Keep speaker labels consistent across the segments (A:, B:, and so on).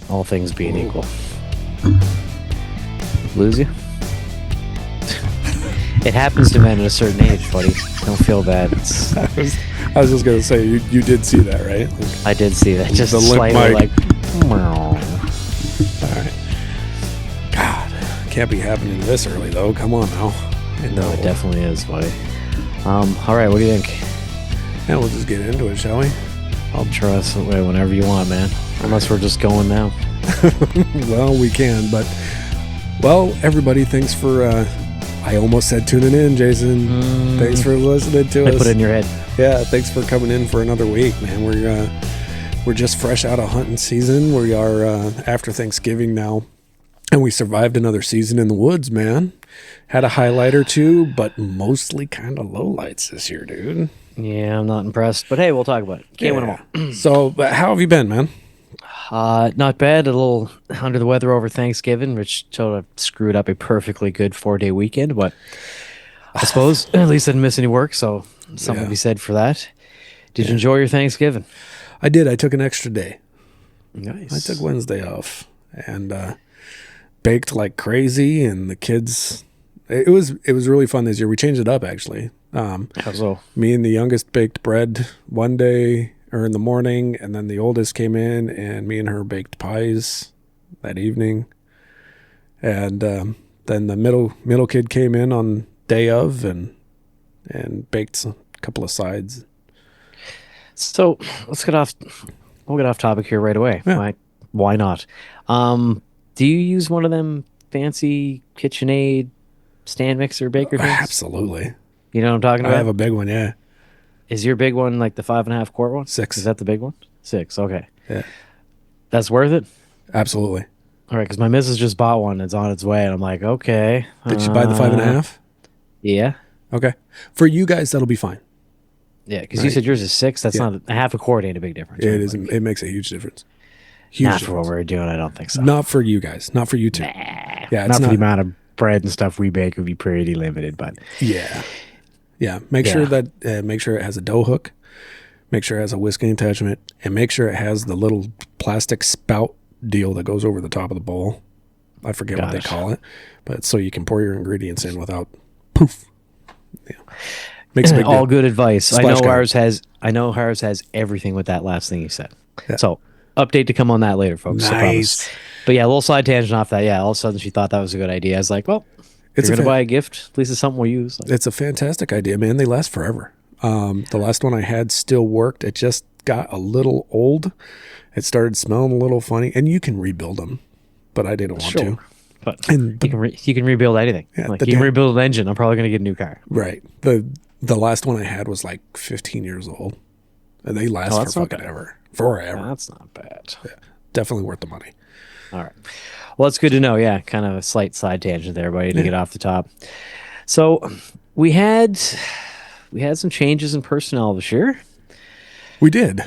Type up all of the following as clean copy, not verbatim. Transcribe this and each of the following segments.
A: All things being equal. Lose you? It happens to men at a certain age, buddy. Don't feel bad.
B: I was just gonna say you did see that, right? Like,
A: I did see that. Just
B: the limp
A: slightly
B: mic.
A: All
B: right. God, can't be happening this early though. Come on now.
A: No, it definitely is, buddy. All right, what do you think?
B: Yeah, we'll just get into it, shall we?
A: I'll trust whenever you want, man. Unless we're just going now.
B: Well, we can, but everybody, thanks for. I almost said tuning in, Jason. Thanks for listening to us.
A: I put it in your head.
B: Yeah, thanks for coming in for another week, man. We're just fresh out of hunting season. We are after Thanksgiving now, and we survived another season in the woods, man. Had a highlight or two, but mostly kind of lowlights this year, dude.
A: Yeah, I'm not impressed, but hey, we'll talk about it. Can't win them all.
B: So, but how have you been, man?
A: Not bad. A little under the weather over Thanksgiving, which sort of screwed up a perfectly good 4-day weekend. But I suppose at least I didn't miss any work, so something to be said for that. Did you enjoy your Thanksgiving?
B: I did. I took an extra day.
A: Nice.
B: I took Wednesday off and baked like crazy, and the kids. It was really fun this year. We changed it up actually.
A: How so?
B: Me and the youngest baked bread one day or in the morning, and then the oldest came in, and me and her baked pies that evening. And then the middle kid came in on day of and baked a couple of sides.
A: So let's get off. We'll get off topic here right away.
B: Yeah.
A: Why not? Do you use one of them fancy KitchenAid stand mixer baker things?
B: Absolutely.
A: You know what I'm talking about?
B: I have a big one, yeah.
A: Is your big one like the 5.5 quart one?
B: 6.
A: Is that the big one? 6. Okay.
B: Yeah.
A: That's worth it?
B: Absolutely.
A: All right, because my missus just bought one. It's on its way, and I'm like, okay.
B: Did you buy the 5.5?
A: Yeah.
B: Okay. For you guys, that'll be fine.
A: Yeah, because you said yours is 6. That's not a half a quart ain't a big difference.
B: It is. It makes a huge difference. Huge
A: Not
B: difference.
A: for what we're doing, I don't think so.
B: Not for you guys. Not for you two.
A: Nah.
B: Yeah,
A: Not for the amount of bread and stuff we bake would be pretty limited, but
B: yeah. Make sure it has a dough hook. Make sure it has a whisking attachment, and make sure it has the little plastic spout deal that goes over the top of the bowl. I forget what they call it, but so you can pour your ingredients in without poof. Yeah. Makes a big
A: all
B: deal.
A: good advice.
B: Splash guard.
A: I know ours has everything with that last thing you said.
B: Yeah.
A: So update to come on that later, folks. I promise. But yeah, a little side tangent off that. Yeah, all of a sudden she thought that was a good idea. I was like, well, if you're going to buy a gift, at least it's something we'll use.
B: It's a fantastic idea, man. They last forever. The last one I had still worked. It just got a little old. It started smelling a little funny, and you can rebuild them, but I didn't want to.
A: But you can rebuild anything.
B: Yeah,
A: like you can rebuild an engine. I'm probably going to get a new car.
B: Right. The last one I had was like 15 years old, and they last for fucking ever. Forever.
A: That's not bad.
B: Yeah, definitely worth the money.
A: All right. Well, it's good to know. Yeah, kind of a slight side tangent there, buddy, to get off the top. So we had some changes in personnel this year.
B: We did.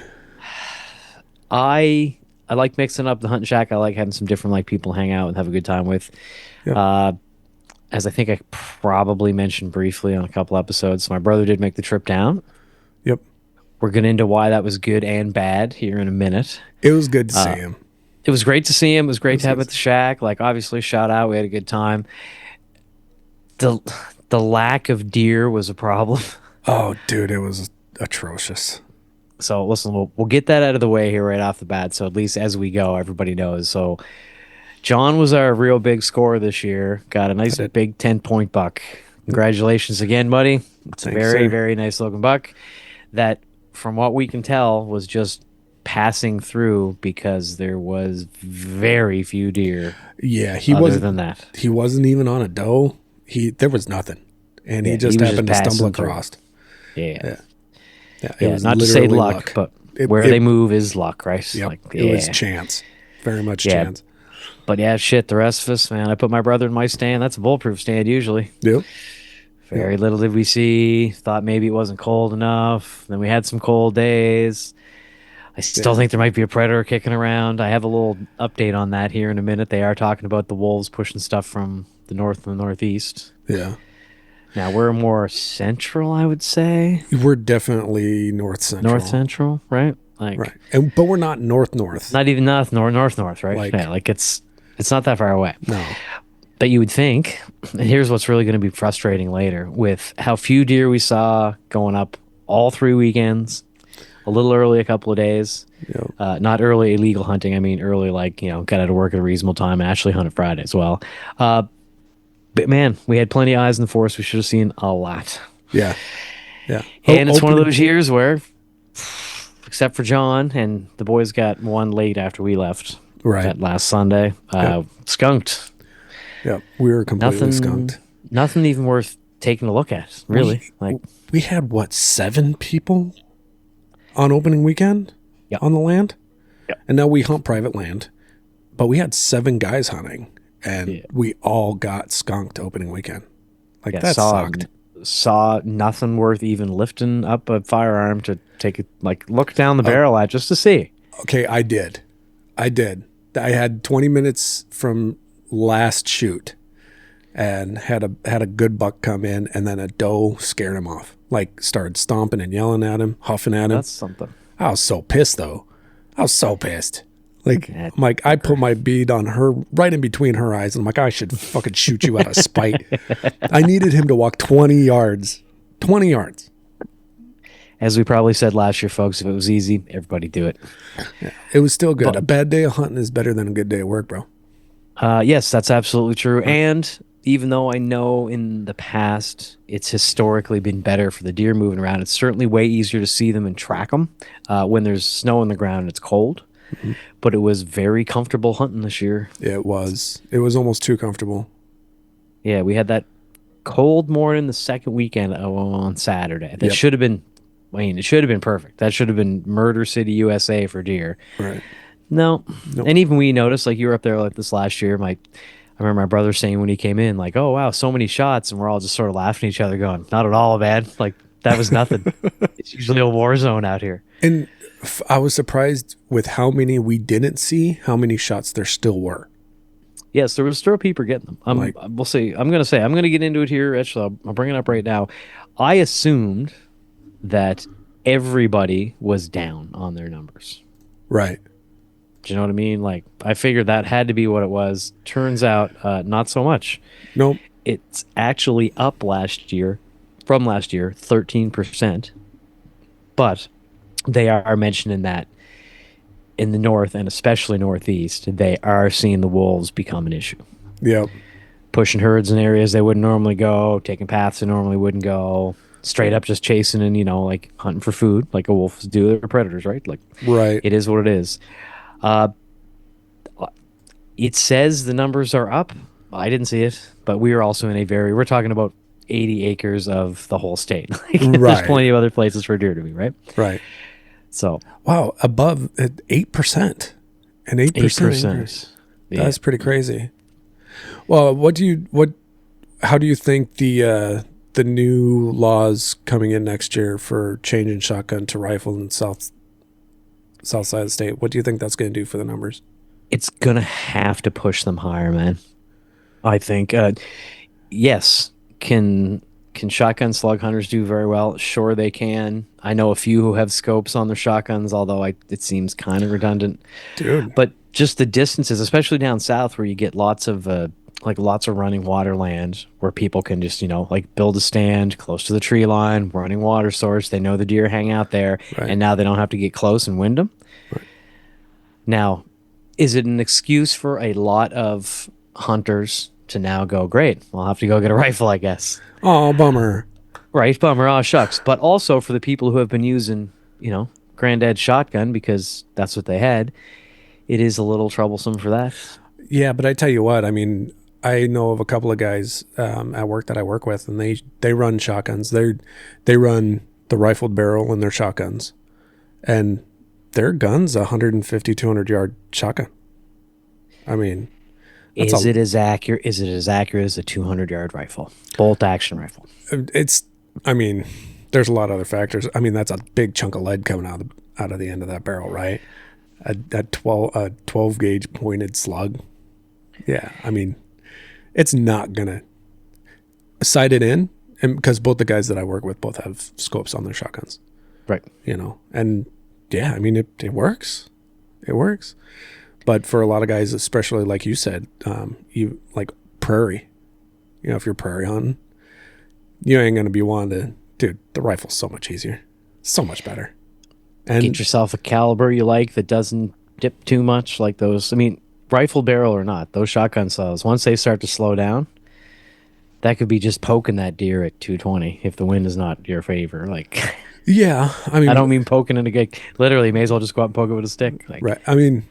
A: I like mixing up the hunting shack. I like having some different people hang out and have a good time with.
B: Yep.
A: As I think I probably mentioned briefly on a couple episodes, my brother did make the trip down.
B: Yep.
A: We're getting into why that was good and bad here in a minute.
B: It was good to see him.
A: It was great to see him. It was great to have him at the shack. Like, obviously, shout out. We had a good time. The lack of deer was a problem.
B: Oh, dude, it was atrocious.
A: So, listen, we'll get that out of the way here right off the bat. So, at least as we go, everybody knows. So, John was our real big scorer this year. Got a nice big 10-point buck. Congratulations again, buddy. It's a very, very nice looking buck that, from what we can tell, was just passing through because there was very few deer.
B: Yeah,
A: he
B: wasn't even on a doe. There was nothing, and he just happened to stumble across.
A: Yeah.
B: It was
A: not to say luck, but where they move is luck, right?
B: Yep. It was chance, very much chance.
A: But yeah, shit. The rest of us, man. I put my brother in my stand. That's a bulletproof stand usually.
B: Yep.
A: Very little did we see. Thought maybe it wasn't cold enough. Then we had some cold days. I still think there might be a predator kicking around. I have a little update on that here in a minute. They are talking about the wolves pushing stuff from the north and the northeast.
B: Yeah.
A: Now, we're more central, I would say.
B: We're definitely north central.
A: North central, right? Like,
B: Right. But we're not north,
A: not even north, right?
B: like,
A: Yeah, like it's not that far away.
B: no.
A: But you would think, and here's what's really going to be frustrating later with how few deer we saw going up all 3 weekends, a little early a couple of days.
B: Yep.
A: Not early illegal hunting. I mean, early, like, got out of work at a reasonable time and actually hunted Friday as well. Uh, but man, we had plenty of eyes in the forest. We should have seen a lot.
B: Yeah. Yeah.
A: And it's one of
B: Opening.
A: those years where, except for John and the boys got one late after we left
B: Right.
A: that last Sunday,
B: Yep.
A: skunked.
B: Yep. We were completely skunked.
A: Nothing even worth taking a look at, really.
B: We had what, 7 people on opening weekend
A: Yeah.
B: on the land?
A: Yep.
B: And now we hunt private land, but we had 7 guys hunting and
A: Yeah.
B: we all got skunked opening weekend. Like
A: Yeah,
B: that sucked.
A: saw nothing worth even lifting up a firearm to take it, like, look down the barrel at just to see.
B: Okay, I did. I had 20 minutes from last shoot and had a good buck come in, and then a doe scared him off. Like, started stomping and yelling at him, huffing at him.
A: That's something.
B: I was so pissed though. I was so pissed. Like,
A: Yeah.
B: I'm like, I put my bead on her, right in between her eyes. And I'm like, I should fucking shoot you out of spite. I needed him to walk 20 yards. 20 yards.
A: As we probably said last year, folks, if it was easy, everybody do it.
B: It was still good. A bad day of hunting is better than a good day of work, bro.
A: Yes, that's absolutely true. And even though I know in the past it's historically been better for the deer moving around, it's certainly way easier to see them and track them when there's snow on the ground and it's cold.
B: Mm-hmm.
A: But it was very comfortable hunting this year.
B: It was almost too comfortable.
A: Yeah, we had that cold morning the second weekend on Saturday. That should have been, I mean, it should have been perfect. That should have been Murder City, USA for deer.
B: Right.
A: No.
B: Nope.
A: And even we noticed, like, you were up there like this last year. I remember my brother saying when he came in, like, "Oh wow, so many shots," and we're all just sort of laughing at each other, going, "Not at all, man. Like, that was nothing. It's usually a war zone out here."
B: And I was surprised with how many we didn't see, how many shots there still were.
A: Yes, there was still people getting them. We'll see. I'm going to get into it here. Actually, I'll bring it up right now. I assumed that everybody was down on their numbers.
B: Right.
A: Do you know what I mean? Like, I figured that had to be what it was. Turns out, not so much.
B: Nope.
A: It's actually up from last year, 13%. But they are mentioning that in the north and especially northeast, they are seeing the wolves become an issue.
B: Yep.
A: Pushing herds in areas they wouldn't normally go, taking paths they normally wouldn't go, straight up just chasing and, like, hunting for food like a wolf do. They're predators, right? Like,
B: Right.
A: it is what it is. It says the numbers are up. I didn't see it, but we are also in we're talking about 80 acres of the whole state. Like,
B: Right.
A: There's plenty of other places for deer to be, right?
B: Right.
A: So,
B: Wow, above 8%. An 8%.
A: 8%. Yeah.
B: That's pretty crazy. Well, how do you think the new laws coming in next year for changing shotgun to rifle in south side of the state, what do you think that's going to do for the numbers?
A: It's gonna have to push them higher, man. I think. Yes, can shotgun slug hunters do very well? Sure, they can. I know a few who have scopes on their shotguns, although it seems kind of redundant.
B: Dude.
A: But just the distances, especially down south, where you get lots of running water land, where people can just like build a stand close to the tree line, running water source. They know the deer hang out there,
B: Right.
A: and now they don't have to get close and wind them.
B: Right.
A: Now, is it an excuse for a lot of hunters to now go, great, I'll have to go get a rifle, I guess?
B: Oh, bummer.
A: Right, bummer, oh shucks. But also for the people who have been using, granddad's shotgun because that's what they had, it is a little troublesome for that.
B: Yeah, but I tell you what, I mean, I know of a couple of guys at work that I work with, and they run shotguns. They run the rifled barrel in their shotguns, and their gun's 150, 200 yard shotgun. I mean,
A: Is it as accurate as a 200-yard rifle, bolt action rifle?
B: I mean, there's a lot of other factors. I mean, that's a big chunk of lead coming out of the end of that barrel, right? A 12 gauge pointed slug. Yeah, I mean, it's not gonna sight it in, and because both the guys that I work with both have scopes on their shotguns,
A: Right.
B: and Yeah, I mean, it works. It works. But for a lot of guys, especially like you said, you like prairie, if you're prairie hunting, you ain't going to be wanting to, dude, the rifle's so much easier, so much better.
A: Get
B: And
A: yourself a caliber you like that doesn't dip too much, like those. I mean, rifle barrel or not, those shotgun cells, once they start to slow down, that could be just poking that deer at 220 if the wind is not your favor. Like,
B: yeah, I
A: I
B: mean,
A: don't mean poking in a gig. Literally, may as well just go out and poke it with a stick. Like,
B: right. I mean,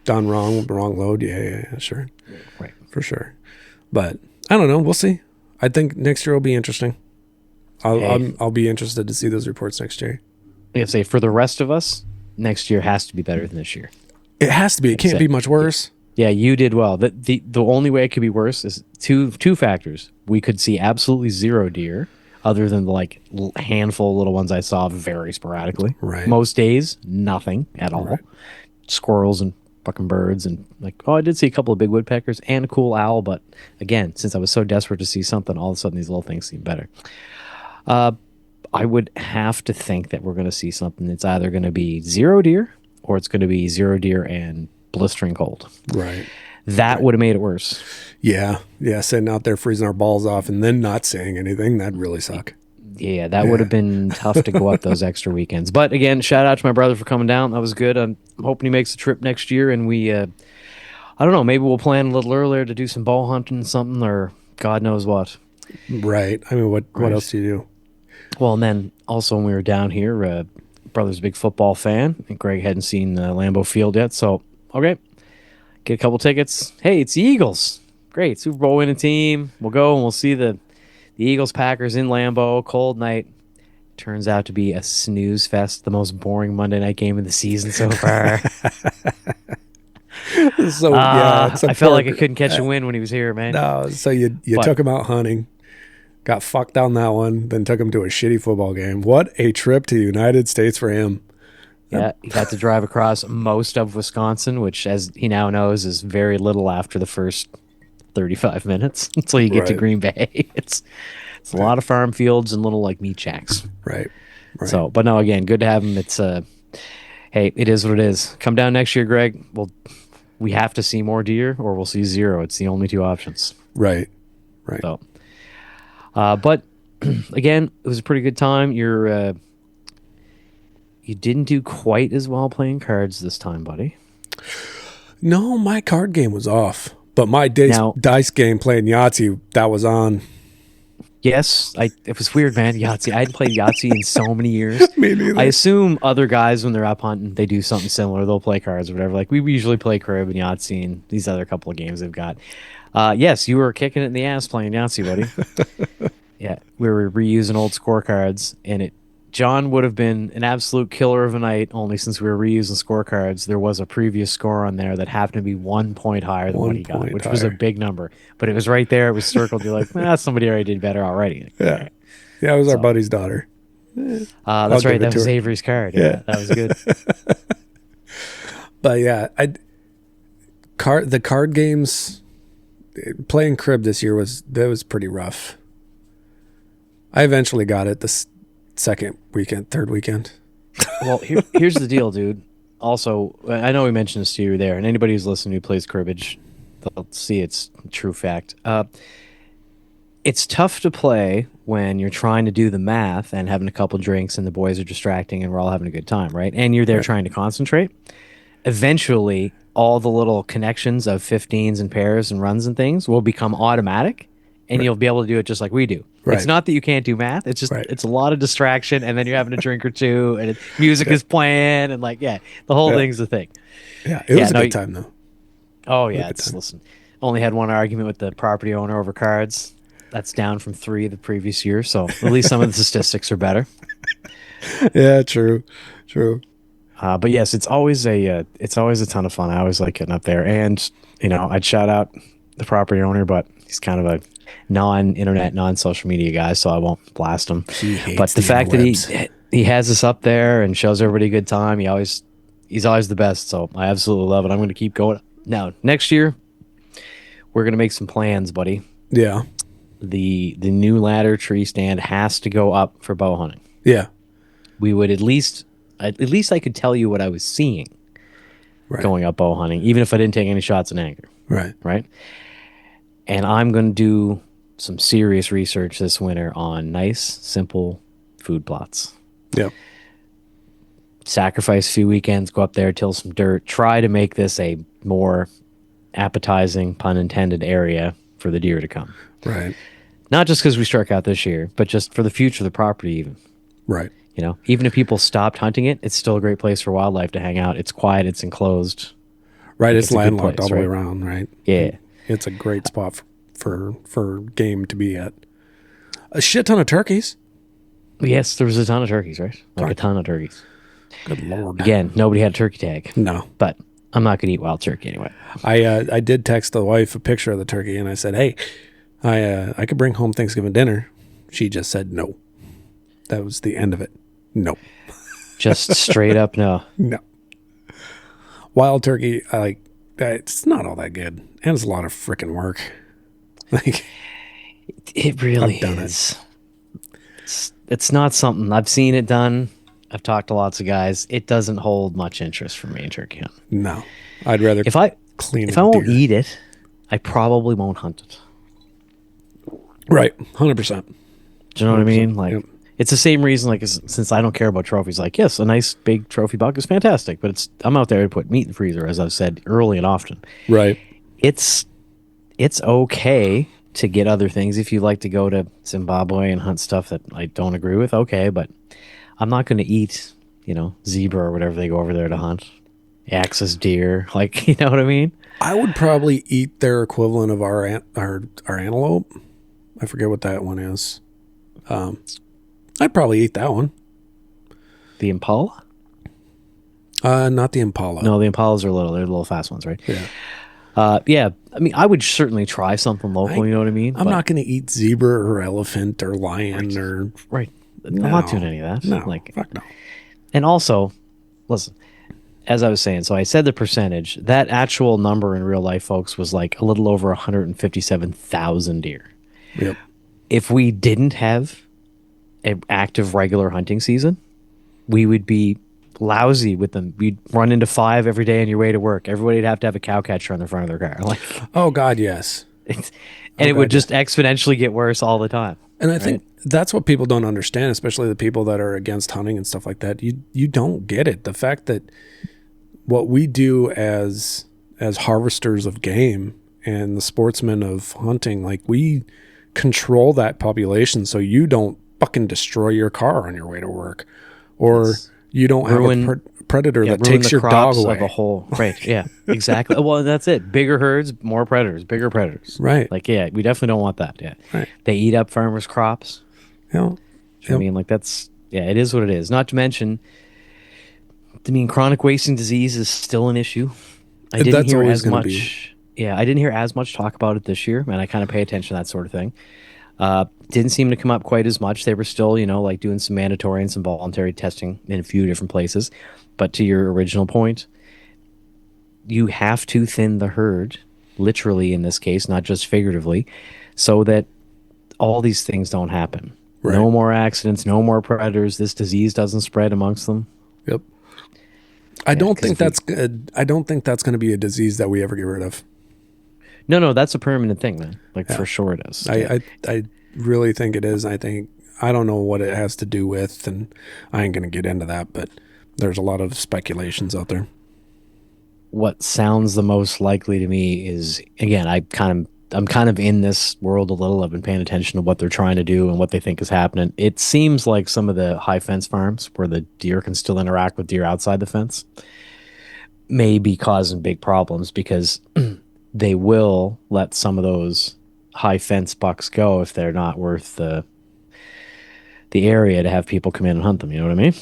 B: done wrong, wrong load. Yeah, sure.
A: right.
B: For sure. But I don't know. We'll see. I think next year will be interesting. I'll be interested to see those reports next year.
A: I have to say, for the rest of us, next year has to be better than this year.
B: It has to be. It can't be much worse.
A: Yeah, you did well. The only way it could be worse is two factors. We could see absolutely zero deer, other than the like handful of little ones I saw very sporadically.
B: Right.
A: Most days, nothing at all.
B: Right.
A: Squirrels and fucking birds and like, oh, I did see a couple of big woodpeckers and a cool owl, but again, since I was so desperate to see something, all of a sudden these little things seem better. I would have to think that we're going to see something that's either going to be zero deer or it's going to be zero deer and blistering cold.
B: Right.
A: That would have made it worse.
B: Yeah. Yeah. Sitting out there freezing our balls off and then not saying anything. That'd really suck.
A: Yeah, that would have been tough to go up those extra weekends. But again, shout out to my brother for coming down. That was good. I'm hoping he makes the trip next year and we, I don't know, maybe we'll plan a little earlier to do some bow hunting or something or God knows what.
B: Right. I mean, what else do you do?
A: Well, and then also when we were down here, brother's a big football fan, and Greg hadn't seen Lambeau Field yet. So, okay, get a couple tickets. Hey, it's the Eagles. Great, Super Bowl winning team. We'll go and we'll see the Eagles Packers in Lambeau. Cold night. Turns out to be a snooze fest, the most boring Monday night game of the season so far.
B: So yeah,
A: I felt like I couldn't catch a win when he was here, man.
B: No, so you took him out hunting. Got fucked on that one, then took him to a shitty football game. What a trip to the United States for him.
A: Yeah, he got to drive across most of Wisconsin, which, as he now knows, is very little after the first 35 minutes until you get to Green Bay. It's a lot of farm fields and little like meat shacks.
B: Right.
A: So, but no, again, good to have him. It's hey, it is what it is. Come down next year, Greg. We have to see more deer, or we'll see zero. It's the only two options.
B: Right.
A: So. But again, it was a pretty good time. You didn't do quite as well playing cards this time, buddy.
B: No, my card game was off, but my dice game playing Yahtzee, that was on.
A: Yes, it was weird, man. Yahtzee. I hadn't played Yahtzee in so many years.
B: Me neither.
A: I assume other guys, when they're up hunting, they do something similar. They'll play cards or whatever. Like we usually play crib and Yahtzee and these other couple of games they've got. Yes, you were kicking it in the ass playing Yahtzee, buddy. Yeah, we were reusing old scorecards, and John would have been an absolute killer of a night, only since we were reusing scorecards. There was a previous score on there that happened to be 1 point higher than what he got, which was a big number. But it was right there. It was circled. You're like, somebody already did better already.
B: Yeah. Right. Yeah, it was our buddy's daughter.
A: That's right. That was Avery's card. Yeah, that was good.
B: But yeah, the card games, playing crib this year was pretty rough. I eventually got it the second weekend, third weekend.
A: Well, here's the deal, dude. Also, I know we mentioned this to you there, and anybody who's listening who plays cribbage, they'll see it's a true fact. It's tough to play when you're trying to do the math and having a couple drinks and the boys are distracting and we're all having a good time, right? And you're there trying to concentrate. Eventually, all the little connections of 15s and pairs and runs and things will become automatic, and you'll be able to do it just like we do. Right. It's not that you can't do math. It's just it's a lot of distraction, and then you're having a drink or two, and music is playing, and the whole thing's a thing.
B: Yeah, it was a good time though.
A: Oh yeah, listen. Only had one argument with the property owner over cards. That's down from 3 the previous year, so at least some of the statistics are better.
B: Yeah, true.
A: But yes, it's always a ton of fun. I always like getting up there, and I'd shout out the property owner, but he's kind of a non-internet, non-social media guy, so I won't blast him. But the fact that he has us up there and shows everybody a good time, he's always the best. So I absolutely love it. I'm going to keep going. Now, next year, we're going to make some plans, buddy.
B: Yeah.
A: The new ladder tree stand has to go up for bow hunting.
B: Yeah.
A: We would at least at least I could tell you what I was seeing
B: Right.
A: going up bow hunting, even if I didn't take any shots in anger,
B: Right.
A: right? And I'm going to do some serious research this winter on nice, simple food plots.
B: Yep.
A: Sacrifice a few weekends, go up there, till some dirt, try to make this a more appetizing, pun intended, area for the deer to come.
B: Right.
A: Not just because we struck out this year, but just for the future of the property, even.
B: Right.
A: You know, even if people stopped hunting it, it's still a great place for wildlife to hang out. It's quiet, it's enclosed.
B: Right.
A: Like,
B: It's
A: it's a good
B: landlocked all
A: place,
B: the way
A: right?
B: around. Right.
A: Yeah.
B: It's a great spot for game to be at. A shit ton of turkeys.
A: Yes, there was a ton of turkeys, right? Like a
B: Fuck.
A: ton of turkeys.
B: Good lord.
A: Again, nobody had a turkey tag,
B: No.
A: but I'm not going to eat wild turkey anyway.
B: I did text the wife a picture of the turkey, and I said, "Hey, I could bring home Thanksgiving dinner." She just said no. That was the end of it. No.
A: Just straight up no.
B: No. Wild turkey, it's not all that good, and it's a lot of freaking work. Like,
A: It really
B: I've done
A: is. It's not something I've seen it done. I've talked to lots of guys. It doesn't hold much interest for me in turkey hunting.
B: no, I'd rather
A: If I
B: clean
A: if
B: a
A: I won't
B: deer.
A: eat it, I probably won't hunt it.
B: Right, 100%.
A: Do you know what I mean? Like,
B: Yep.
A: it's the same reason. Like, since I don't care about trophies, like, yes, a nice big trophy buck is fantastic, but I'm out there to put meat in the freezer, as I've said early and often.
B: Right,
A: It's it's okay to get other things if you like to go to Zimbabwe and hunt stuff that I don't agree with. Okay, but I'm not going to eat, zebra or whatever they go over there to hunt. Axis deer, like, you know what I mean?
B: I would probably eat their equivalent of our antelope. I forget what that one is. I'd probably eat that one.
A: The impala?
B: Not the impala.
A: No, the impalas are little. They're the little fast ones, right?
B: Yeah.
A: Yeah. I mean, I would certainly try something local. You know what I mean?
B: I'm
A: But-
B: not going to eat zebra or elephant or lion or.
A: right. I'm
B: No.
A: not doing any of that.
B: No,
A: Like,
B: fuck no.
A: and also, listen, as I was saying, so I said the percentage. That actual number in real life, folks, was like a little over 157,000 deer.
B: Yep.
A: If we didn't have an active regular hunting season, we would be lousy with them. We'd run into 5 every day on your way to work. Everybody'd have to have a cow catcher on the front of their car. Like,
B: Oh God, yes.
A: and it would just exponentially get worse all the time.
B: And I think that's what people don't understand, especially the people that are against hunting and stuff like that. You don't get it. The fact that what we do as harvesters of game and the sportsmen of hunting, like, we control that population so you don't fucking destroy your car on your way to work, or you don't have a predator that
A: ruin
B: takes
A: the
B: your dog
A: crops
B: away.
A: of a whole. Right. Yeah. Exactly. Well, that's it. Bigger herds, more predators. Bigger predators.
B: Right.
A: Like, yeah, we definitely don't want that. Yeah.
B: Right.
A: They eat up farmers' crops.
B: You know,
A: I mean, like, that's, yeah, it is what it is. Not to mention, I mean, chronic wasting disease is still an issue. I didn't
B: That's
A: hear
B: always
A: as
B: gonna
A: much.
B: be.
A: Yeah, I didn't hear as much talk about it this year, and I kind of pay attention to that sort of thing. Didn't seem to come up quite as much. They were still, like, doing some mandatory and some voluntary testing in a few different places. But to your original point, you have to thin the herd, literally in this case, not just figuratively, so that all these things don't happen.
B: Right.
A: No more accidents, no more predators. This disease doesn't spread amongst them.
B: Yep. I don't
A: 'cause
B: think
A: if we-
B: that's good. I don't think that's going to be a disease that we ever get rid of.
A: No, that's a permanent thing, man. Like, for sure it is.
B: I really think it is. I don't know what it has to do with, and I ain't going to get into that, but there's a lot of speculations out there.
A: What sounds the most likely to me is, again, I'm kind of in this world a little. I've been paying attention to what they're trying to do and what they think is happening. It seems like some of the high fence farms where the deer can still interact with deer outside the fence may be causing big problems, because they will let some of those high fence bucks go if they're not worth the area to have people come in and hunt them. You know what I mean?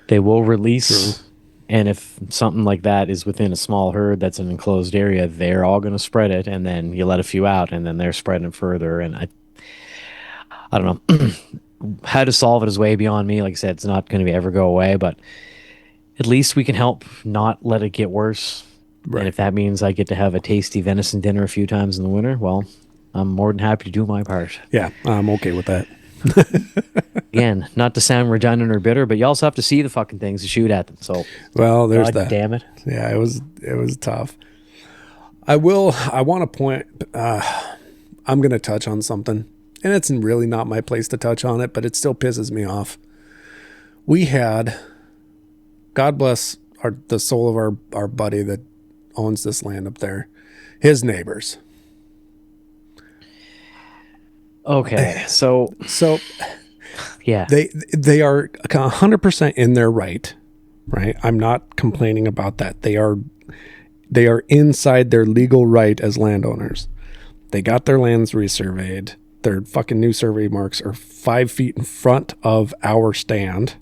A: They will release.
B: True.
A: And if something like that is within a small herd that's an enclosed area, they're all going to spread it, and then you let a few out, and then they're spreading it further. And I don't know. How to solve it is way beyond me. Like I said, it's not going to ever go away, but at least we can help not let it get worse.
B: Right.
A: And if that means I get to have a tasty venison dinner a few times in the winter, well, I'm more than happy to do my part.
B: Yeah, I'm okay with that.
A: Again, not to sound redundant or bitter, but you also have to see the fucking things to shoot at them. So,
B: well, there's
A: God
B: that.
A: damn it.
B: Yeah, it was tough. I want to point, I'm going to touch on something, and it's really not my place to touch on it, but it still pisses me off. We had, God bless the soul of our buddy that owns this land up there, his neighbors.
A: Okay, so yeah,
B: they are 100% in their right? I'm not complaining about that. They are inside their legal right as landowners. They got their lands resurveyed. Their fucking new survey marks are 5 feet in front of our stand.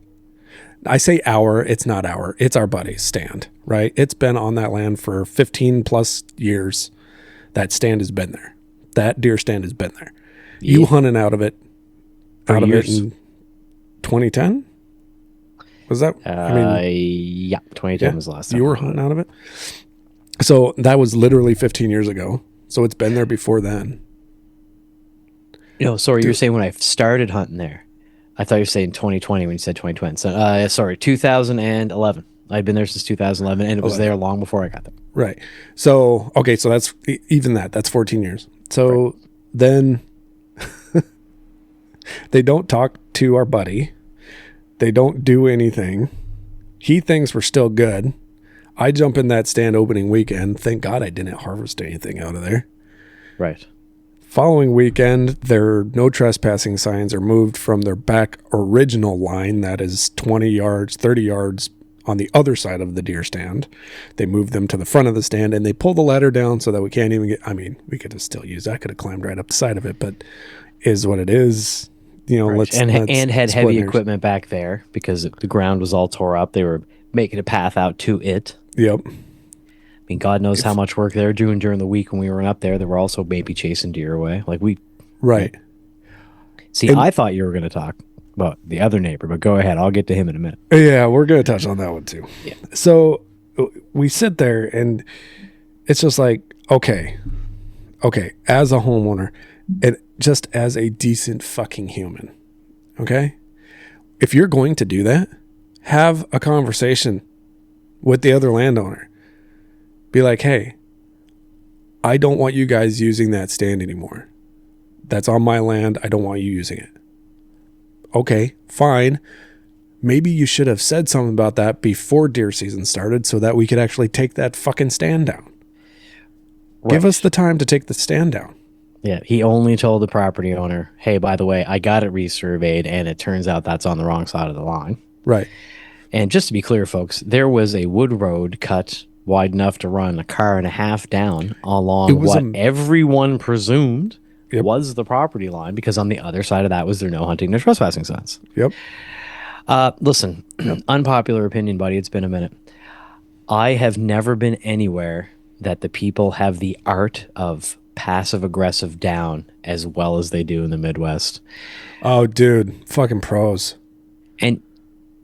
B: I say it's not it's our buddy's stand, right? It's been on that land for 15 plus years. That stand has been there. That deer stand has been there. Yeah. You hunted out of it in 2010? Was that?
A: Yeah, 2010 was the last time.
B: You were hunting out of it? So that was literally 15 years ago. So it's been there before then.
A: No, sorry, you're saying when I started hunting there. I thought you were saying 2020 when you said 2020. So, sorry, 2011. I'd been there since 2011, and it was there long before I got there.
B: Right. So, okay, so that's even that's 14 years. So then they don't talk to our buddy. They don't do anything. He thinks we're still good. I jump in that stand opening weekend. Thank God I didn't harvest anything out of there.
A: Right.
B: Following weekend, their no trespassing signs are moved from their back original line, that is 20 yards, 30 yards on the other side of the deer stand. They moved them to the front of the stand, and they pull the ladder down so that we can't even we could have still used that. I could have climbed right up the side of it, but is what it is.
A: Right. let's had heavy equipment back there because the ground was all tore up. They were making a path out to it.
B: Yep.
A: I mean, God knows how much work they were doing during the week when we were up there. They were also maybe chasing deer away.
B: Right.
A: See, and I thought you were going to talk about the other neighbor, but go ahead. I'll get to him in a minute.
B: Yeah, we're going to touch on that one too.
A: Yeah.
B: So we sit there and it's just like, okay, as a homeowner and just as a decent fucking human, okay? If you're going to do that, have a conversation with the other landowner. Be like, hey, I don't want you guys using that stand anymore. That's on my land. I don't want you using it. Okay, fine. Maybe you should have said something about that before deer season started so that we could actually take that fucking stand down. Right. Give us the time to take the stand down.
A: Yeah, he only told the property owner, hey, by the way, I got it resurveyed, and it turns out that's on the wrong side of the line.
B: Right.
A: And just to be clear, folks, there was a wood road cut wide enough to run a car and a half down along what everyone presumed was the property line, because on the other side of that was there no hunting, no trespassing signs.
B: Yep.
A: Listen, unpopular opinion, buddy. It's been a minute. I have never been anywhere that the people have the art of passive aggressive down as well as they do in the Midwest.
B: Oh, dude, fucking pros.
A: And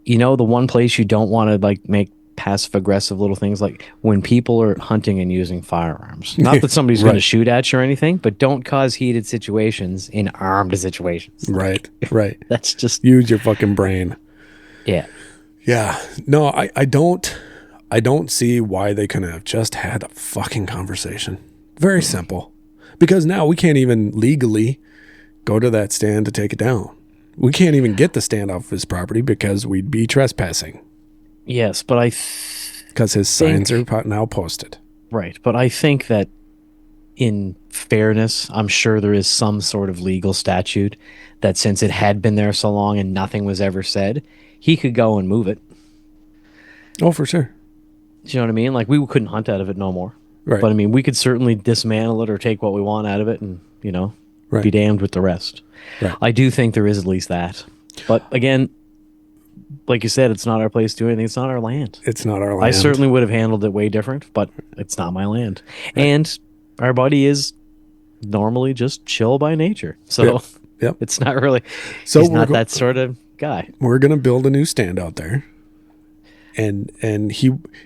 A: you know, the one place you don't want to make passive aggressive little things, like when people are hunting and using firearms. Not that somebody's going to shoot at you or anything, but don't cause heated situations in armed situations.
B: Right.
A: That's just
B: use your fucking brain.
A: Yeah.
B: Yeah. No, I don't see why they couldn't have just had a fucking conversation. Very simple. Because now we can't even legally go to that stand to take it down. We can't even get the stand off his property because we'd be trespassing.
A: Yes, but
B: because his signs are now posted.
A: Right, but I think that in fairness, I'm sure there is some sort of legal statute that since it had been there so long and nothing was ever said, he could go and move it.
B: Oh, for sure.
A: Do you know what I mean? Like, we couldn't hunt out of it no more.
B: Right.
A: But I mean, we could certainly dismantle it or take what we want out of it and, be damned with the rest.
B: Right.
A: I do think there is at least that. But again, like you said, it's not our place to do anything. It's not our land.
B: It's not our land.
A: I certainly would have handled it way different, but it's not my land. Right. And our buddy is normally just chill by nature. So
B: yep.
A: It's not really,
B: so
A: he's not that sort of guy.
B: We're going to build a new stand out there. And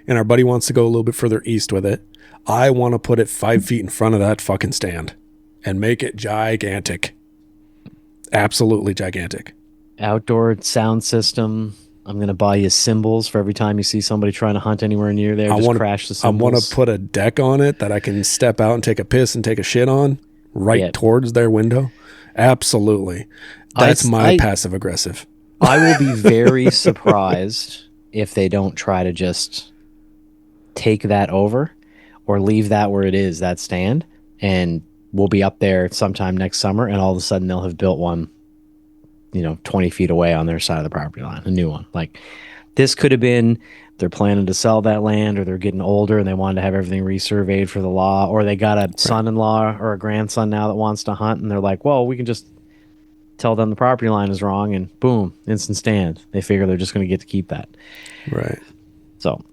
B: our buddy wants to go a little bit further east with it. I want to put it 5 feet in front of that fucking stand and make it gigantic. Absolutely gigantic.
A: outdoor sound system. I'm gonna buy you cymbals for every time you see somebody trying to hunt anywhere near there.
B: I
A: Just
B: want to
A: crash the
B: I want to
A: cymbals.
B: put a deck on it that I can step out and take a piss and take a shit on right
A: Yeah,
B: towards their window. Absolutely.
A: I,
B: That's
A: s-
B: my
A: I,
B: passive aggressive.
A: I will be very surprised if they don't try to just take that over or leave that where it is, that stand, and we'll be up there sometime next summer, and all of a sudden they'll have built one, 20 feet away on their side of the property line, a new one. Like this could have been they're planning to sell that land, or they're getting older and they wanted to have everything resurveyed for the law, or they got a
B: Right.
A: son-in-law or a grandson now that wants to hunt, and they're like, well, we can just tell them the property line is wrong, and boom, instant stand. They figure they're just going to get to keep that.
B: Right.
A: So,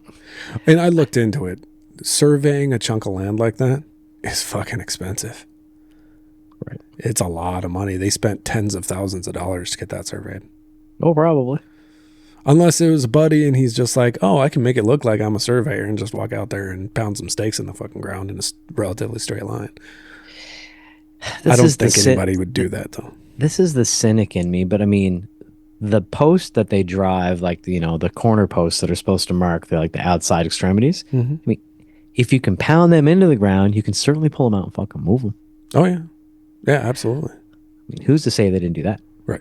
B: And I looked into it. Surveying a chunk of land like that is fucking expensive.
A: right.
B: It's a lot of money. They spent tens of thousands of dollars to get that surveyed.
A: Oh, probably.
B: Unless it was a buddy and he's just like, oh, I can make it look like I'm a surveyor and just walk out there and pound some stakes in the fucking ground in a relatively straight line. I
A: This
B: don't
A: is
B: think anybody would do that though.
A: this is the cynic in me, but I mean, the posts that they drive, like the corner posts that are supposed to mark the outside extremities.
B: Mm-hmm.
A: I mean, if you can pound them into the ground, you can certainly pull them out and fucking move them.
B: Oh yeah, yeah, absolutely.
A: I mean, who's to say they didn't do that?
B: Right,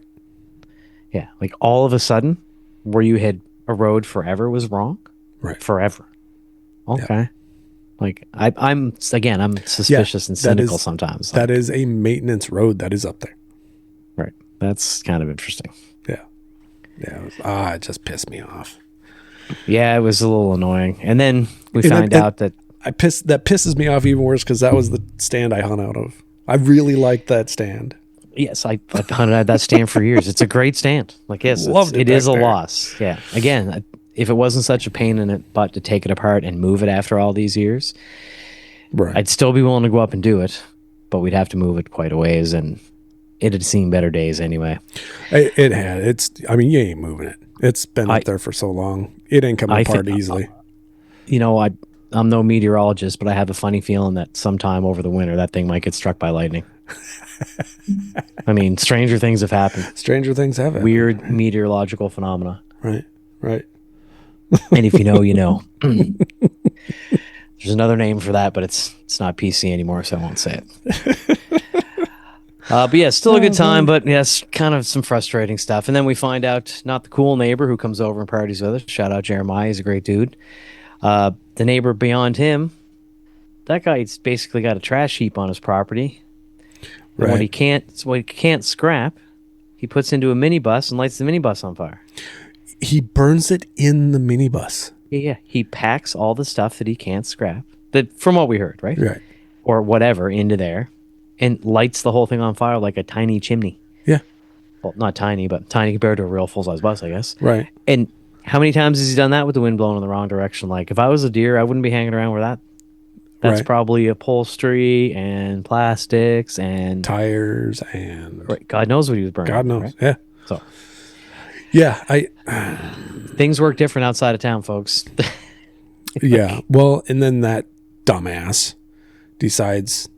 A: Yeah, like all of a sudden, where you had a road forever was wrong,
B: right.
A: forever.
B: Yeah,
A: Okay, like I'm again, I'm
B: yeah.
A: suspicious and
B: That
A: cynical
B: is
A: sometimes.
B: that
A: Like,
B: is a maintenance road that is up there.
A: right, that's kind of interesting.
B: Yeah, yeah. It just pissed me off.
A: Yeah, it was a little annoying, and then we
B: And,
A: find
B: and
A: out that
B: that pisses me off even worse because that was the stand I hung out of. I really liked that stand.
A: yes, I've hunted at that stand for years. It's a great stand. Like, yes,
B: Loved it
A: it
B: back
A: is a
B: there.
A: loss. Yeah. Again, if it wasn't such a pain in the butt to take it apart and move it after all these years,
B: Right.
A: I'd still be willing to go up and do it, but we'd have to move it quite a ways, and it had seen better days anyway.
B: It had. I mean, you ain't moving it. It's been
A: I
B: up there for so long. It ain't coming
A: I
B: apart
A: think
B: easily.
A: I'm no meteorologist, but I have a funny feeling that sometime over the winter that thing might get struck by lightning. I mean, stranger things have happened.
B: Stranger things have happened.
A: Weird meteorological phenomena.
B: Right. Right.
A: And if you know, you know. There's another name for that, but it's not PC anymore, so I won't say it. But yeah, still a good time, but yes, kind of some frustrating stuff. And then we find out not the cool neighbor who comes over and parties with us. Shout out Jeremiah, he's a great dude. The neighbor beyond him, that guy's basically got a trash heap on his property. And
B: Right.
A: what he can't scrap, he puts into a minibus and lights the minibus on fire.
B: He burns it in the minibus.
A: Yeah. He packs all the stuff that he can't scrap, that from what we heard, right?
B: Right.
A: Or whatever, into there, and lights the whole thing on fire like a tiny chimney.
B: Yeah.
A: Well, not tiny, but tiny compared to a real full-size bus, I guess.
B: Right.
A: And how many times has he done that with the wind blowing in the wrong direction? Like, if I was a deer, I wouldn't be hanging around where that's
B: Right.
A: probably upholstery and plastics and
B: Tires and
A: right, God knows what he was burning.
B: God knows.
A: Right?
B: Yeah.
A: So
B: Yeah.
A: things work different outside of town, folks.
B: Yeah. Well, and then that dumbass decides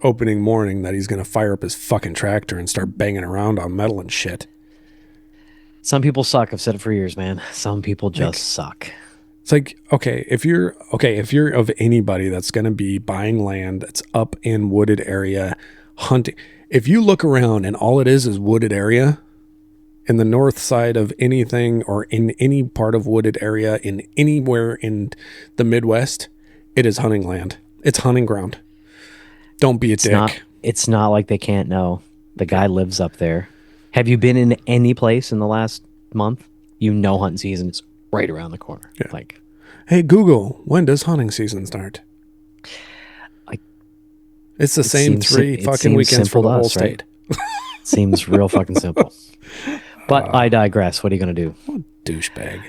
B: opening morning that he's going to fire up his fucking tractor and start banging around on metal and shit.
A: Some people suck. I've said it for years, man. Some people just suck.
B: It's like, if you're of anybody that's going to be buying land that's up in wooded area, hunting, if you look around and all it is wooded area in the north side of anything or in any part of wooded area in anywhere in the Midwest, it is hunting land. It's hunting ground. Don't be a dick.
A: It's not like they can't know. The guy lives up there. Have you been in any place in the last month? You know hunting season is right around the corner.
B: Yeah.
A: Like,
B: Hey Google, when does hunting season start? It's the same three fucking weekends for the whole state.
A: Right? Seems real fucking simple. But I digress. What are you gonna do?
B: Douchebag.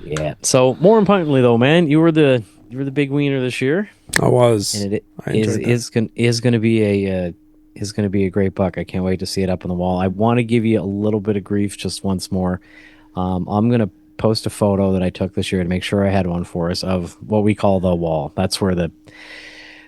A: Yeah. So more importantly, though, man, you were the big wiener this year,
B: I was.
A: and it
B: I enjoyed that.
A: is gonna be a great buck. I can't wait to see it up on the wall. I want to give you a little bit of grief just once more. I'm gonna post a photo that I took this year to make sure I had one for us of what we call the wall. That's where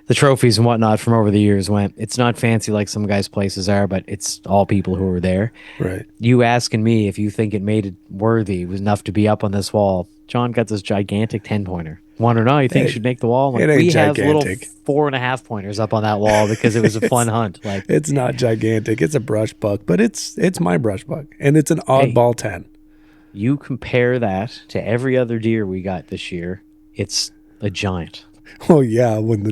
A: the trophies and whatnot from over the years went. It's not fancy like some guys' places are, but it's all people who were there.
B: Right.
A: You asking me if you think it made it worthy was enough to be up on this wall. John got this gigantic 10-pointer. Want to know? You think
B: Hey,
A: should make the wall? I'm
B: it
A: like,
B: ain't
A: we have little
B: gigantic.
A: 4.5 pointers up on that wall because it was a fun
B: It's
A: hunt. Like,
B: it's not gigantic. It's a brush buck, but it's my brush buck, and it's an
A: hey,
B: oddball 10.
A: you compare that to every other deer we got this year, it's a giant.
B: Oh yeah, when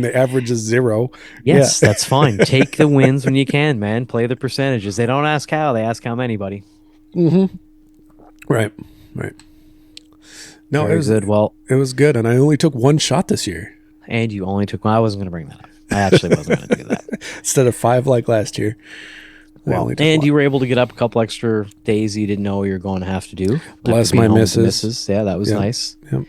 B: the average is 0.
A: Yes,
B: Yeah.
A: that's fine. Take the wins when you can, man. Play the percentages. They don't ask how, they ask how many, buddy.
B: Right. Right. No,
A: Very good. Well,
B: it was good, and I only took one shot this year
A: and you only took, well, I wasn't going to bring that up. I actually wasn't going to do that.
B: instead of 5 like last year. I
A: Well,
B: only took
A: and
B: one.
A: you were able to get up a couple extra days you didn't know you were going to have to do.
B: Bless
A: After being
B: my
A: home with the
B: missus.
A: Yeah, that was
B: Yep.
A: nice.
B: Yep.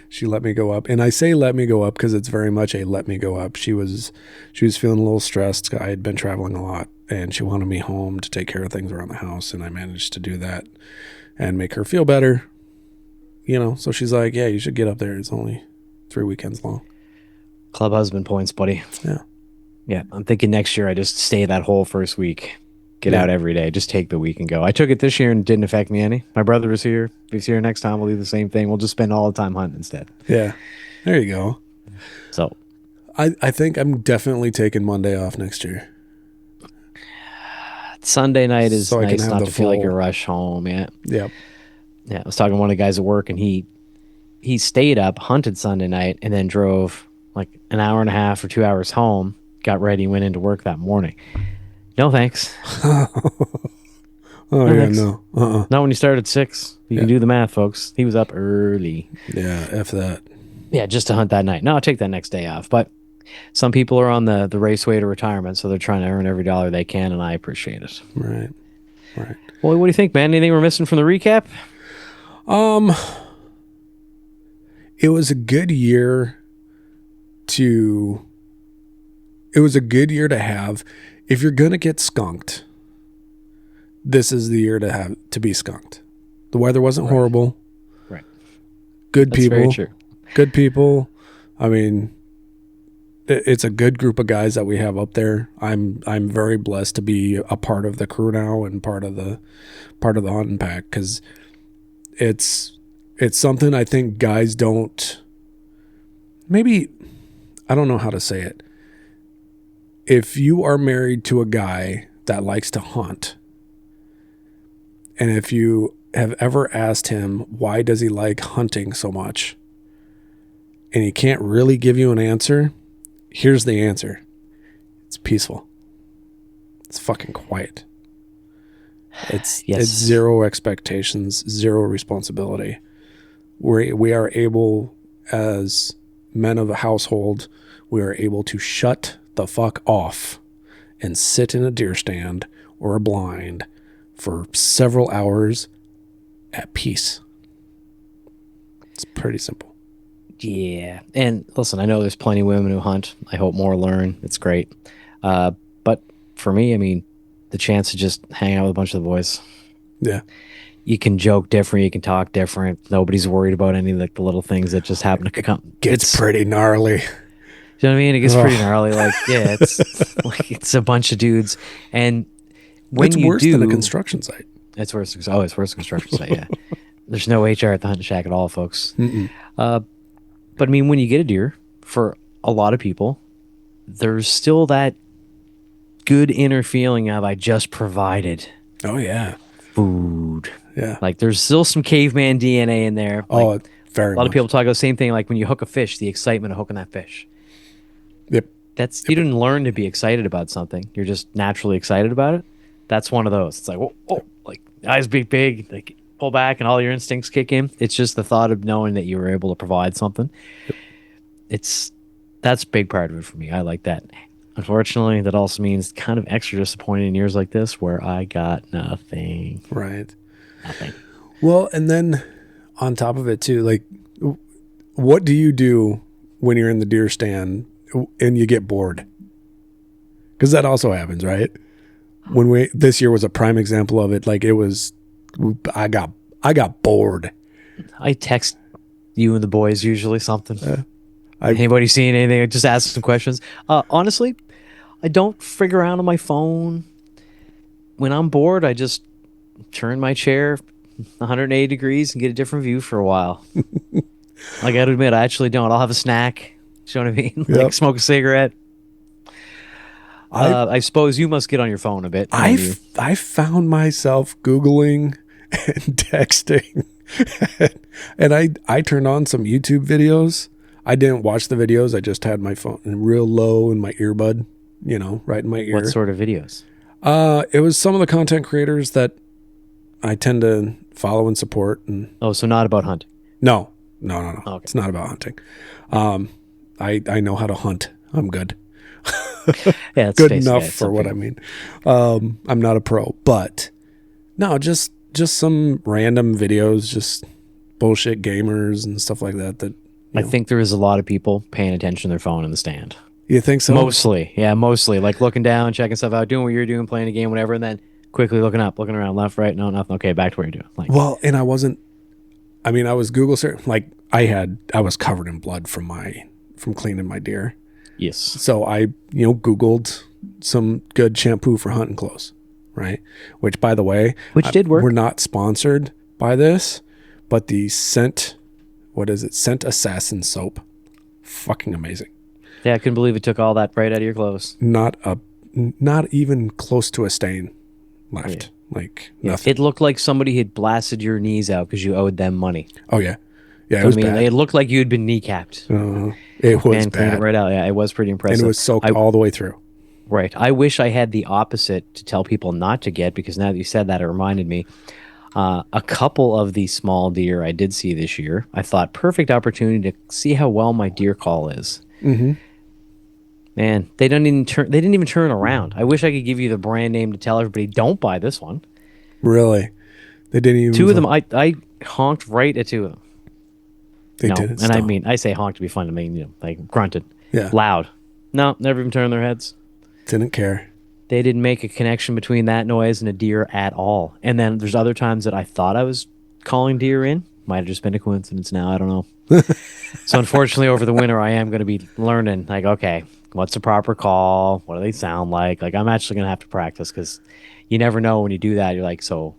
B: She let me go up, and I say let me go up because it's very much a let me go up. She was feeling a little stressed. I had been traveling a lot, and she wanted me home to take care of things around the house, and I managed to do that and make her feel better. So she's like, yeah, you should get up there. It's only 3 weekends long.
A: Club husband points, buddy.
B: Yeah.
A: Yeah, I'm thinking next year I just stay that whole first week. Get
B: Yeah.
A: out every day. Just take the week and go. I took it this year and it didn't affect me any. My brother was here. If he's here next time, we'll do the same thing. We'll just spend all the time hunting instead.
B: Yeah. There you go.
A: So
B: I think I'm definitely taking Monday off next year.
A: Sunday night is
B: So I can
A: nice
B: have
A: not
B: the
A: to feel like
B: full-
A: a rush home. Yeah.
B: Yep.
A: Yeah. I was talking to one of the guys at work and he stayed up, hunted Sunday night, and then drove like an hour and a half or 2 hours home, got ready, went into work that morning. No thanks.
B: Oh,
A: No,
B: yeah,
A: thanks.
B: no.
A: Not when you start at 6. You can do the math, folks. He was up early.
B: Yeah, F that.
A: Yeah, just to hunt that night. No, I'll take that next day off. But some people are on the raceway to retirement, so they're trying to earn every dollar they can, and I appreciate it.
B: Right. Right.
A: Well, what do you think, man? Anything we're missing from the recap?
B: It was a good year to have. If you're going to get skunked, this is the year to be skunked. The weather wasn't horrible.
A: Right.
B: Good
A: That's
B: people.
A: very true.
B: Good people. I mean, it's a good group of guys that we have up there. I'm very blessed to be a part of the crew now and part of the hunting pack, because it's something I think guys don't. Maybe, I don't know how to say it. If you are married to a guy that likes to hunt, and if you have ever asked him why does he like hunting so much, and he can't really give you an answer, here's the answer. It's peaceful. It's fucking quiet. It's zero expectations, zero responsibility. We are able, as men of a household, we are able to shut the fuck off and sit in a deer stand or a blind for several hours at peace. It's pretty simple.
A: Yeah. And listen, I know there's plenty of women who hunt. I hope more learn. It's great. But for me, I mean, the chance to just hang out with a bunch of the boys.
B: Yeah.
A: You can joke different. You can talk different. Nobody's worried about any of the little things that just happen to come.
B: It's pretty gnarly.
A: You know what I mean? It gets pretty gnarly. Like, yeah, it's like it's a bunch of dudes. And when
B: It's
A: you
B: worse
A: do,
B: than a construction site.
A: it's worse. Oh, it's worse than construction site. Yeah. There's no HR at the hunting shack at all, folks. But I mean, when you get a deer, for a lot of people, there's still that good inner feeling of I just provided
B: Oh, yeah.
A: food.
B: Yeah.
A: Like there's still some caveman DNA in there. Like,
B: very
A: a lot
B: much.
A: of people talk about the same thing. Like when you hook a fish, the excitement of hooking that fish.
B: Yep.
A: You didn't learn to be excited about something. You're just naturally excited about it. That's one of those. It's like, oh, like eyes big, like pull back and all your instincts kick in. It's just the thought of knowing that you were able to provide something. That's a big part of it for me. I like that. Unfortunately, that also means kind of extra disappointing in years like this where I got nothing.
B: Right.
A: Nothing.
B: Well, and then on top of it too, like, what do you do when you're in the deer stand and you get bored? Because that also happens, right? This year was a prime example of it. Like I got bored.
A: I text you and the boys usually something. Anybody seen anything? Just ask some questions. Honestly, I don't frig around on my phone. When I'm bored, I just turn my chair 180 degrees and get a different view for a while. I got to admit, I actually don't. I'll have a snack. You know what I mean? Like
B: Yep.
A: smoke a cigarette. I suppose you must get on your phone a bit.
B: I found myself Googling and texting, and I turned on some YouTube videos. I didn't watch the videos. I just had my phone real low in my earbud, right in my ear.
A: What sort of videos?
B: It was some of the content creators that I tend to follow and support. And
A: Oh, so not about hunting.
B: no.
A: Okay.
B: It's not about hunting. I know how to hunt. I'm good.
A: Yeah, it's
B: Good
A: basically
B: enough
A: it.
B: for what I mean. I'm not a pro, but no, just some random videos, just bullshit gamers and stuff like that.
A: I think there is a lot of people paying attention to their phone in the stand.
B: You think so?
A: Mostly. Yeah, mostly. Like looking down, checking stuff out, doing what you're doing, playing a game, whatever, and then quickly looking up, looking around, left, right, no, nothing. Okay, back to what you're doing. Like,
B: Well, and I was Google search, like I was covered in blood from cleaning my deer.
A: yes.
B: So I, Googled some good shampoo for hunting clothes, right? Which, by the way,
A: Did work.
B: We're not sponsored by this, but the Scent Assassin soap, fucking amazing.
A: Yeah, I couldn't believe it took all that right out of your clothes.
B: Not even close to a stain left.
A: Yeah.
B: Like nothing.
A: It looked like somebody had blasted your knees out because you owed them money.
B: Oh yeah, it was bad.
A: It looked like you had been kneecapped.
B: It was
A: Man, cleaned
B: bad,
A: it right out. Yeah, it was pretty impressive.
B: and it was soaked all the way through.
A: Right. I wish I had the opposite to tell people not to get, because now that you said that, it reminded me. A couple of the small deer I did see this year, I thought perfect opportunity to see how well my deer call is.
B: Mm-hmm.
A: Man, they didn't even turn around. I wish I could give you the brand name to tell everybody, don't buy this one.
B: Really, they didn't even.
A: Two of them, I honked right at two of them.
B: They didn't.
A: And
B: stop.
A: I say honk to be fun. I mean, like grunted.
B: Yeah.
A: Loud. No, never even turned their heads.
B: Didn't care.
A: They didn't make a connection between that noise and a deer at all. And then there's other times that I thought I was calling deer in. Might have just been a coincidence now. I don't know. So unfortunately, over the winter, I am going to be learning, like, okay, what's the proper call? What do they sound like? Like, I'm actually going to have to practice, because you never know when you do that. You're like, so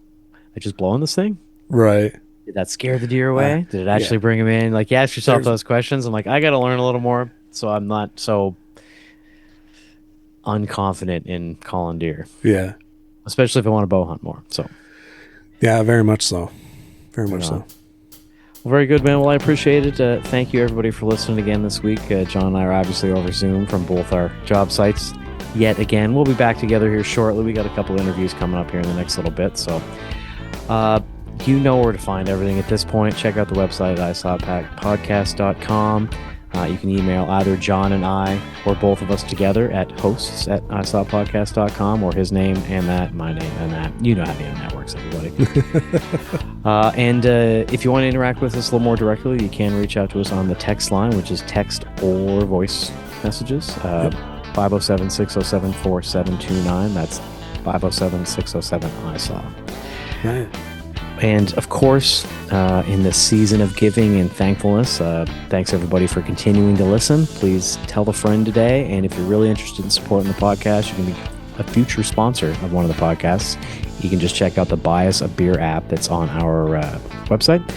A: I just blowing this thing?
B: Right.
A: Did that scare the deer away? Did it actually bring him in? Like, you ask yourself those questions. I'm like, I got to learn a little more, so I'm not so unconfident in calling deer.
B: Yeah.
A: Especially if I want to bow hunt more. So,
B: yeah, very much so. Very much so.
A: Well, very good, man. Well, I appreciate it. Thank you, everybody, for listening again this week. John and I are obviously over Zoom from both our job sites. Yet again, we'll be back together here shortly. We got a couple interviews coming up here in the next little bit. So, you know where to find everything at this point. Check out the website at isawpodcast.com. You can email either John and I or both of us together at hosts@isawpodcast.com, or his name and that, my name and that. You know how the internet works, everybody. And if you want to interact with us a little more directly, you can reach out to us on the text line, which is text or voice messages. 507-607-4729. That's 507-607-ISAW.
B: Right.
A: And of course, in this season of giving and thankfulness, thanks everybody for continuing to listen. Please tell a friend today. And if you're really interested in supporting the podcast, you can be a future sponsor of one of the podcasts. You can just check out the Buy Us a Beer app that's on our website.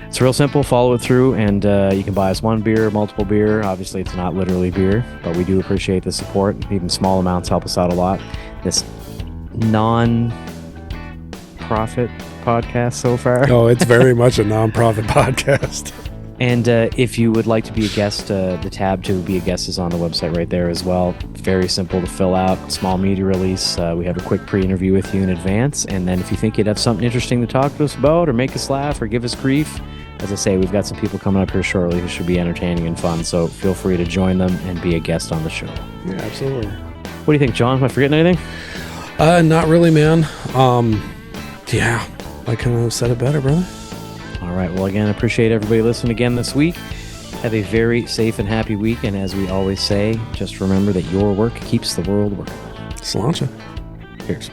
A: It's real simple. Follow it through, and you can buy us one beer, multiple beer. Obviously, it's not literally beer, but we do appreciate the support. Even small amounts help us out a lot. This non-profit podcast so far.
B: Oh, it's very much a non-profit podcast.
A: And if you would like to be a guest, the tab to be a guest is on the website right there as well. Very simple to fill out. Small media release. We have a quick pre-interview with you in advance. And then if you think you'd have something interesting to talk to us about, or make us laugh, or give us grief, as I say, we've got some people coming up here shortly who should be entertaining and fun. So feel free to join them and be a guest on the show.
B: Yeah, absolutely.
A: What do you think, John? Am I forgetting anything?
B: Not really, man. Yeah, I couldn't have said it better, brother.
A: All right. Well, again, I appreciate everybody listening again this week. Have a very safe and happy week. And as we always say, just remember that your work keeps the world working.
B: Sláinte.
A: Cheers.